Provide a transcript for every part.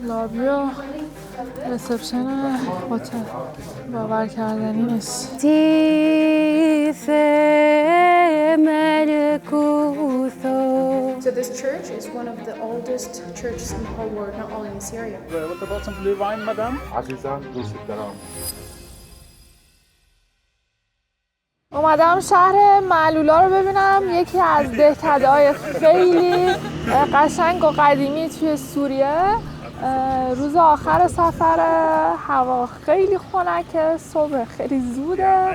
لابیو رسپشن هتل باور کردنی نیست. So this church is one of the oldest churches in the whole world, not only in Syria. What about some blue wine, madam? عزیزم دوست دارم. اومدم شهر معلولا رو ببینم، یکی از دهکده‌های خیلی قشنگ و قدیمی توی سوریه. روز آخر سفر، هوا خیلی خنکه، صبح خیلی زوده.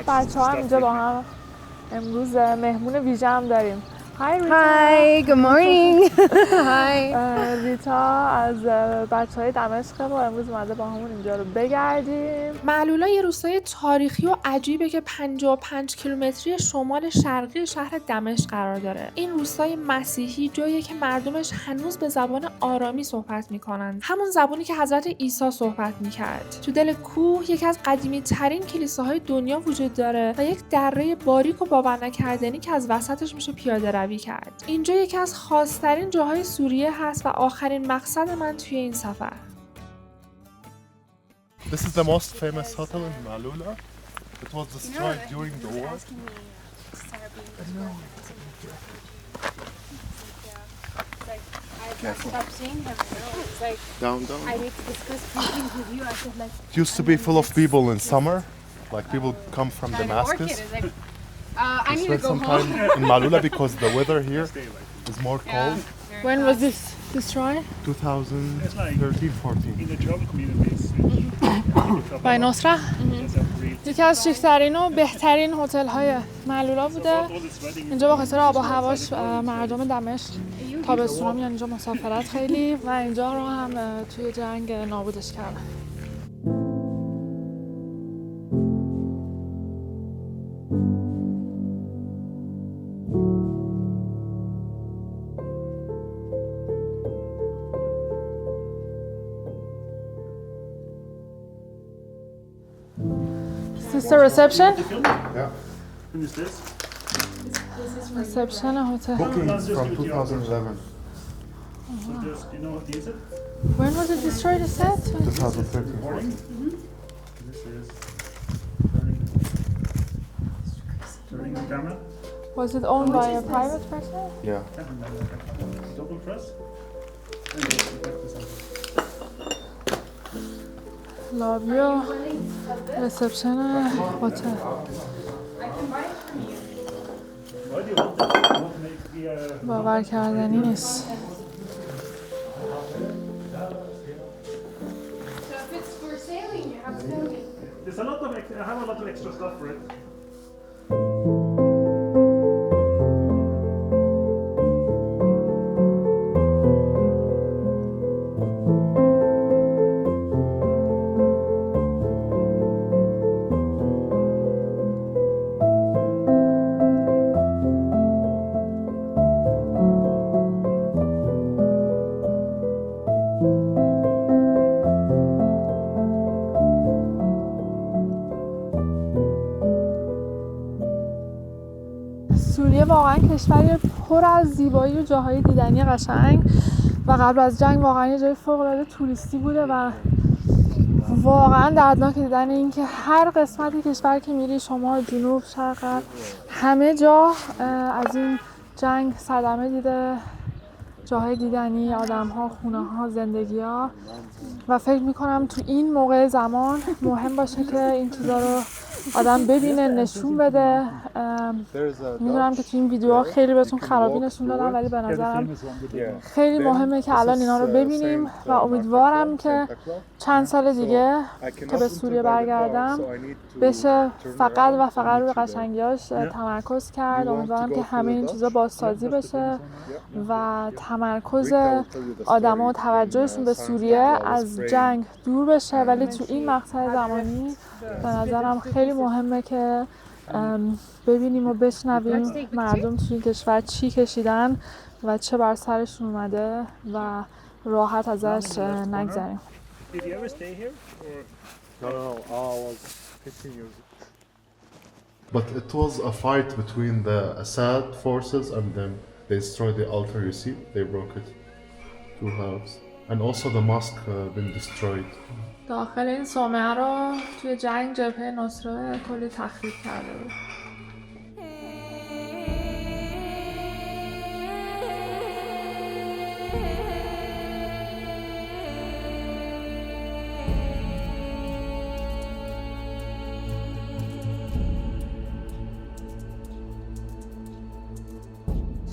بچه‌ها هم اینجا با هم امروز مهمون ویژه هم داریم. Hi, good morning. Hi. ریتا از بچه‌های دمشق و امروز اومده با همون اینجا رو بگردیم. معلولا یه روستای تاریخی و عجیبه که 55 کیلومتری شمال شرقی شهر دمشق قرار داره. این روستای مسیحی جاییه که مردمش هنوز به زبان آرامی صحبت میکنن، همون زبانی که حضرت عیسی صحبت میکرد. تو دل کوه یکی از قدیمی ترین کلیساهای دنیا وجود داره و یک دره باریک و باور نکردنی که از وسطش میشه پیاده روی کرد. اینجا یکی از خاص‌ترین جاهای سوریه هست و آخرین مقصد من توی این سفر. This is the most famous hotel in Malula. It was destroyed during the war. Down. I need to discuss something with you. I said like. It used to be full of people in summer, like people come from Damascus. I need to Spend go some home. time in Malula because the weather here is more cold. When was this destroyed? 2013-14. In the travel communities. by نصره. یکی از شیک‌ترین و بهترین هتل‌های معلولا بوده. اینجا به خاطر آب و هواش مردم دمشق تابستونا میان اینجا مسافرت خیلی و اینجا رو هم توی جنگ نابودش کردن. Is this the reception? Yeah. Who is this? Reception hotel. Bookings from 2011. So just, you know what is it? When was it destroyed? You said? 2013-14. This is turning the camera. Was it owned by a private person? Yeah. Double press. لابیو رسپشن هتل Why do you want that? You want to make the باور کردنی نیست. So if it's for sailing, you have to tell me. There's a lot of I have a lot of extra stuff for it. سوریه واقعا کشوری پر از زیبایی و جاهای دیدنی قشنگ و قبل از جنگ واقعا یه جای فوق‌العاده توریستی بوده و واقعا دردناک دیدن این که هر قسمتی کشور که میری، شمال، جنوب، شرق، همه جا از این جنگ صدمه دیده، جاهای دیدنی، آدم‌ها، خونه‌ها، زندگی‌ها و فکر می‌کنم تو این موقع زمان مهم باشه که این چیزا رو آدم ببینه، نشون بده. میدونم که تو این ویدیوها خیلی بهتون خرابی نشون دادم ولی به نظرم خیلی مهمه که الان اینا رو ببینیم و امیدوارم که چند سال دیگه که به سوریه برگردم بشه فقط و فقط روی قشنگیاش تمرکز کرد. امیدوارم که همه این چیزا بازسازی بشه و تمرکز آدما و توجهشون به سوریه از جنگ دور بشه، ولی تو این مقطع زمانی به نظرم خیلی مهمه که ببینیم و بشنویم مردم تو این کشور چی کشیدن و چه بر سرشون اومده و راحت ازش نگذریم. Did you ever stay here? Or No. I was 15 years old. But it was a fight between the Assad forces and them. They destroyed the altar, you see? They broke it. 2 halves. And also the mosque been destroyed. داخل این صومعه رو توی جنگ جبهه نصره کلی تخریب کرده بود.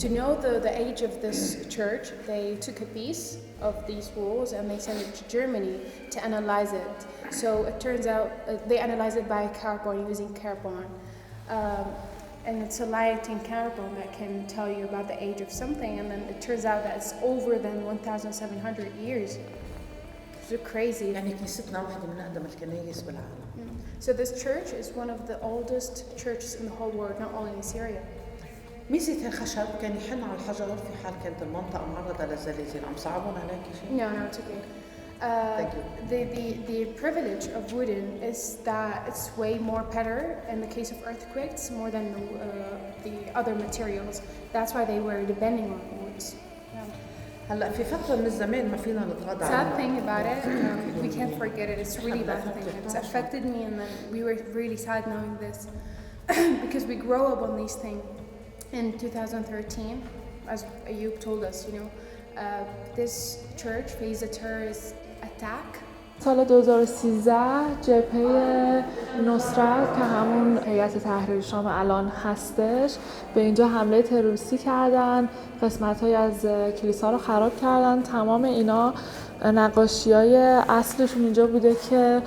To know the age of this church, they took a piece of these walls and they sent it to Germany to analyze it. So it turns out they analyze it by carbon, using carbon. And it's a light in carbon that can tell you about the age of something, and then it turns out that it's over than 1,700 years. It's crazy. يعني كنيستنا واحدة من أقدم الكنائس بالعالم. So this church is one of the oldest churches in the whole world, not only in Syria. ميزة الخشب كان يحن على الحجر في حال كانت المنطقة معرضة للزلازل. عم صعبون عليك شيء؟ No, it's okay. Thank you. The privilege of wooden is that it's way more better in the case of earthquakes more than the other materials. That's why they were depending on woods. هلا في فترة من الزمان ما فينا نتغاضى Sad عنها. thing about it, we can't forget it. It's a really bad thing. It's affected me, and then we were really sad knowing this because we grow up on these things. In 2013, as Ayub told us, this church faced a terrorist attack. سال 2013 جبهه نصرت که همون هیئت تحریر شام الان هستش به اینجا حمله تروریستی کردن، قسمت‌هایی از کلیسا رو خراب کردن. تمام اینا نقاشی‌های اصلشون اینجا بوده که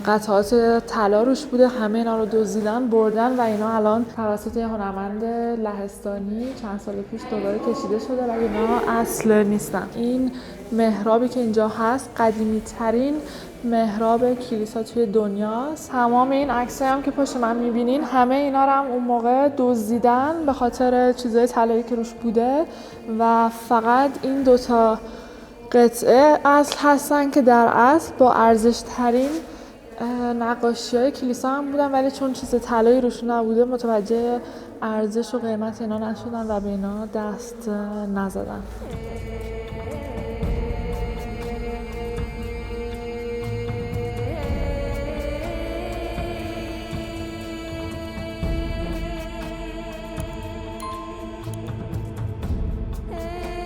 قطعات طلا روش بوده، همه اینا رو دزدیدن بردن و اینا الان توسط یه هنرمند لهستانی چند سال پیش دوباره کشیده شده و اینا اصل نیستن. این محرابی که اینجا هست قدیمی ترین محراب کلیسا توی دنیاست. تمام این عکسایی هم که پشت من میبینین همه اینا رو هم اون موقع دزدیدن به خاطر چیزای طلایی که روش بوده و فقط این دوتا قطعه اصل هستن که در اصل با ارزش ترین نقاشی‌های کلیسا هم بودن، ولی چون چیز طلایی روش نبوده متوجه ارزش و قیمت اینا نشدن و به اینا دست نزدن.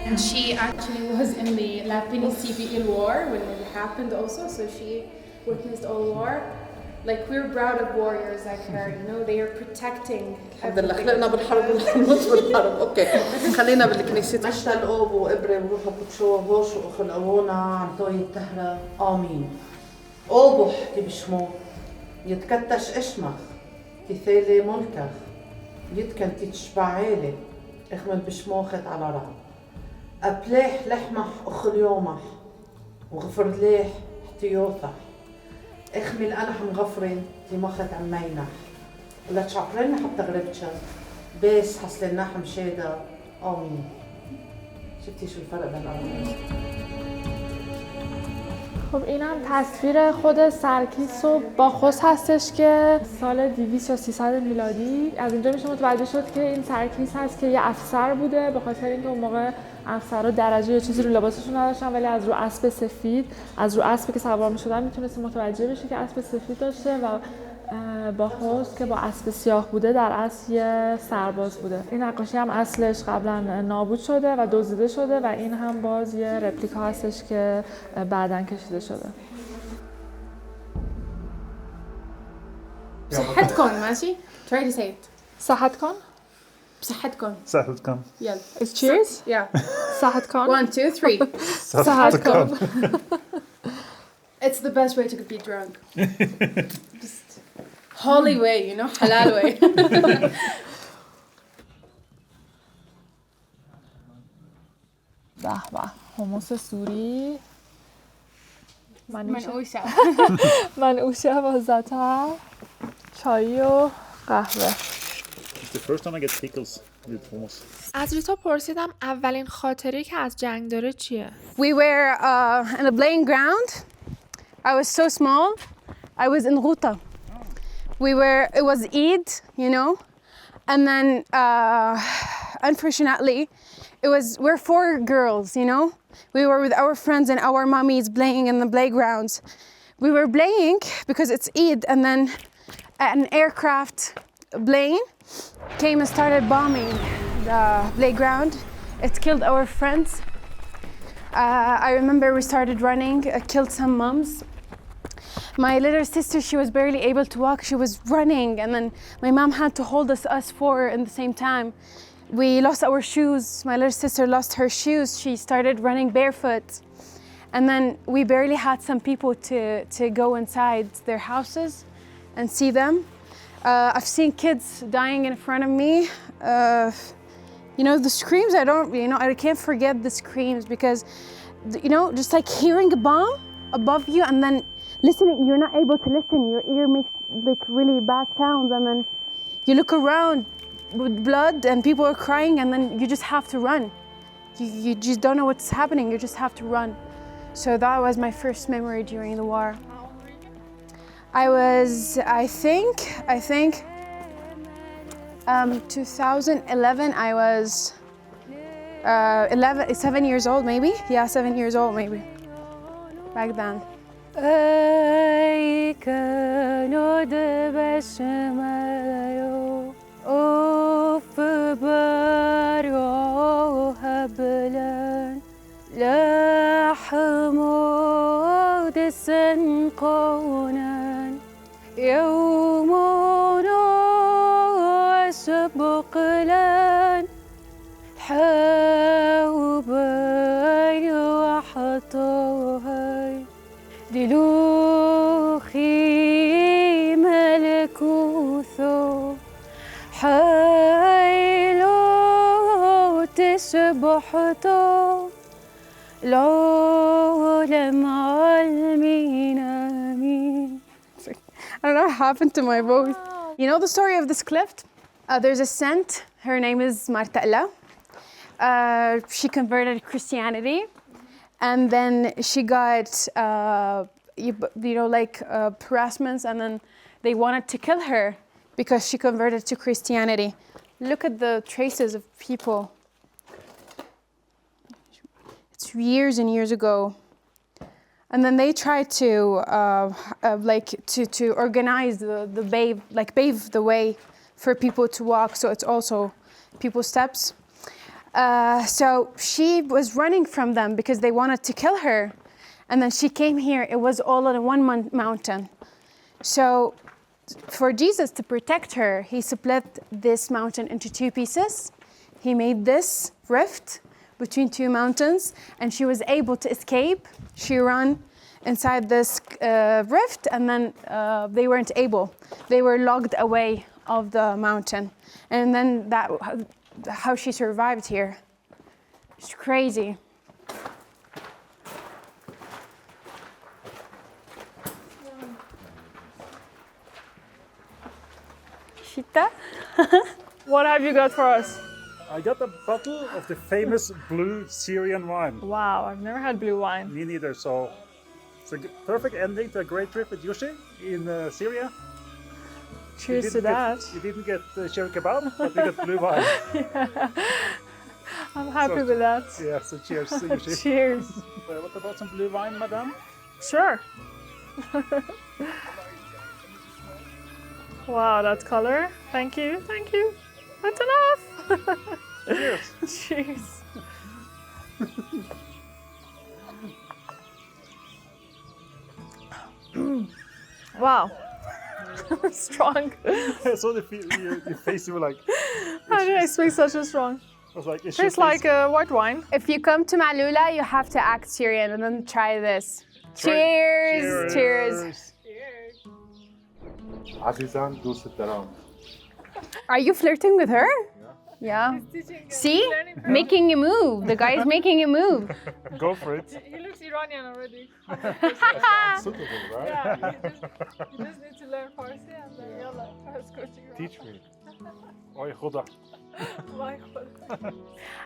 And she actually was in the Lapini CPL war when it happened also, so she witnessed all war. Like, we're proud of warriors like her, they are protecting الحمد لله خلقنا بالحرب ونموت بالحرب. اوكي خلينا بالكنيسة. اشتلقوا وابره وروحوا بتشوا هوش وخلقونا عم توي التهرة. امين. اوبح كي بشمو يتكتش اشمخ كثيلي ملكخ يتكن تتشبع عيلي اخمل بشموخت على رعب أبليح لحمح أخليومح وغفر ليح احتيوثح اخمل أنا مغفرين تمخت عمينح ولا تشعبرين حتى غربتشا بس حسلنا حمشيدا آمين. شفتي شو الفرق بين الأمرين؟ خب اینم تصویر خود سرکیس و باخوس هستش که سال 200 یا 300 میلادی از اینجا میشه متوجه شد که این سرکیس هست که یه افسر بوده، به خاطر اینکه اون موقع افسرها درجه یا چیزی رو لباسشون نداشتن ولی از رو اسب سفید، از رو اسبی که سوار میشدن میتونستی متوجه بشی که اسب سفید داشته و باخوس که با اسب سیاه بوده در اصل یه سرباز بوده. این نقاشی هم اصلش قبلا نابود شده و دزدیده شده و این هم باز یه رپلیکا هستش که بعداً کشیده شده. بصحتكم ماشي؟ Try to say it. صحتكم؟ بصحتكم. صحتكم. يلا. It's cheers? Yeah. صحتكم. 1, 2, 3. صحتكم. It's the best way to be drunk. Just holy way, halal way. به به حمص سوری منعوشة. منعوشه با زعتر، چای و قهوه. It's the first time I get pickles with hummus. از ریتا پرسیدم اولین خاطری که از جنگ داره چیه؟ We were in a playing ground. I was so small. I was in Ghouta. It was Eid, and then unfortunately we're 4 girls, you know? We were with our friends and our mommies playing in the playgrounds. We were playing because it's Eid, and then an aircraft plane came and started bombing the playground. It killed our friends. I remember we started running, killed some moms. My little sister, she was barely able to walk. She was running, and then my mom had to hold us 4 in the same time. We lost our shoes. My little sister lost her shoes. She started running barefoot. And then we barely had some people to go inside their houses and see them. I've seen kids dying in front of me. You know, the screams, I can't forget the screams because, you know, just like hearing a bomb above you and then listening, you're not able to listen. Your ear makes like really bad sounds, and then you look around with blood and people are crying, and then you just have to run. You just don't know what's happening. You just have to run. So that was my first memory during the war. I was, I think, 2011, I was 7 years old maybe. Yeah, 7 years old maybe, back then. ای کنود بشمایو اوف برگاه هبلن لحمود سنقونن يومنا سبقلن حوبي وحطوهي دلوخي ملكوثو حيلو تسبحتو العالم عالمين آمين. I don't know what happened to my voice. You know the story of this cliff? There's a saint, her name is Marta'la. She converted to Christianity. And then she got, harassments, and then they wanted to kill her because she converted to Christianity. Look at the traces of people. It's years and years ago. And then they tried to, to organize pave the way for people to walk, so it's also people's steps. So she was running from them because they wanted to kill her. And then she came here. It was all on one mountain. So for Jesus to protect her, he split this mountain into 2 pieces. He made this rift between 2 mountains, and she was able to escape. She ran inside this rift, and then they weren't able. They were locked away of the mountain. And then how she survived here. It's crazy. Shita? What have you got for us? I got a bottle of the famous blue Syrian wine. Wow, I've never had blue wine. Me neither, so it's a perfect ending to a great trip with Yushi in Syria. Cheers to that. You didn't get sheri kebab, but you got blue wine. I'm happy with that. Yeah, so cheers, Yushi. Cheers. What about some blue wine, madame? Sure. Wow, that color. Thank you, thank you. That's enough. Cheers. Cheers. Wow. Strong. I saw your face, you were like... How did I speak such a strong? I was like, Tastes like white wine. If you come to Malula, you have to act Syrian and then try this. Cheers! Cheers! عزیزان دوست دارم. Are you flirting with her? Yeah. See? Making a move. The guy is making a move. Go for it. He looks Iranian already. Suitable, right? Yeah, you just need to learn Farsi and then yalla, let's go to Iran. Teach me. Oy khuda. My God.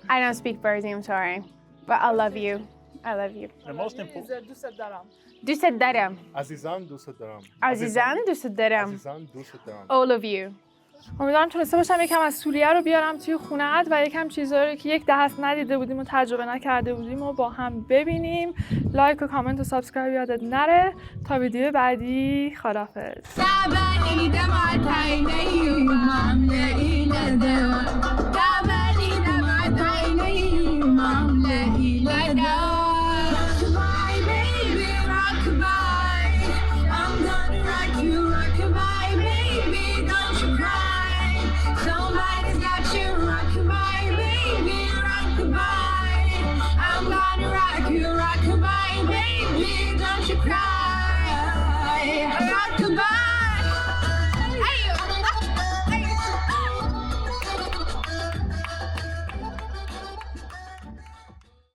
I don't speak Farsi, I'm sorry. But I love you. I love you. The most important. دوست دارم. دوست دارم. عزیزان دوست دارم. عزیزان دوست دارم. عزیزان دوست دارم. All of you. امیدوارم تونسته باشم یکم از سوریه رو بیارم توی خونه‌ات و یکم چیزایی رو که یک دست ندیده بودیم و تجربه نکرده بودیم و با هم ببینیم. لایک و کامنت و سابسکرایب یادت نره. تا ویدیو بعدی، خداحافظ.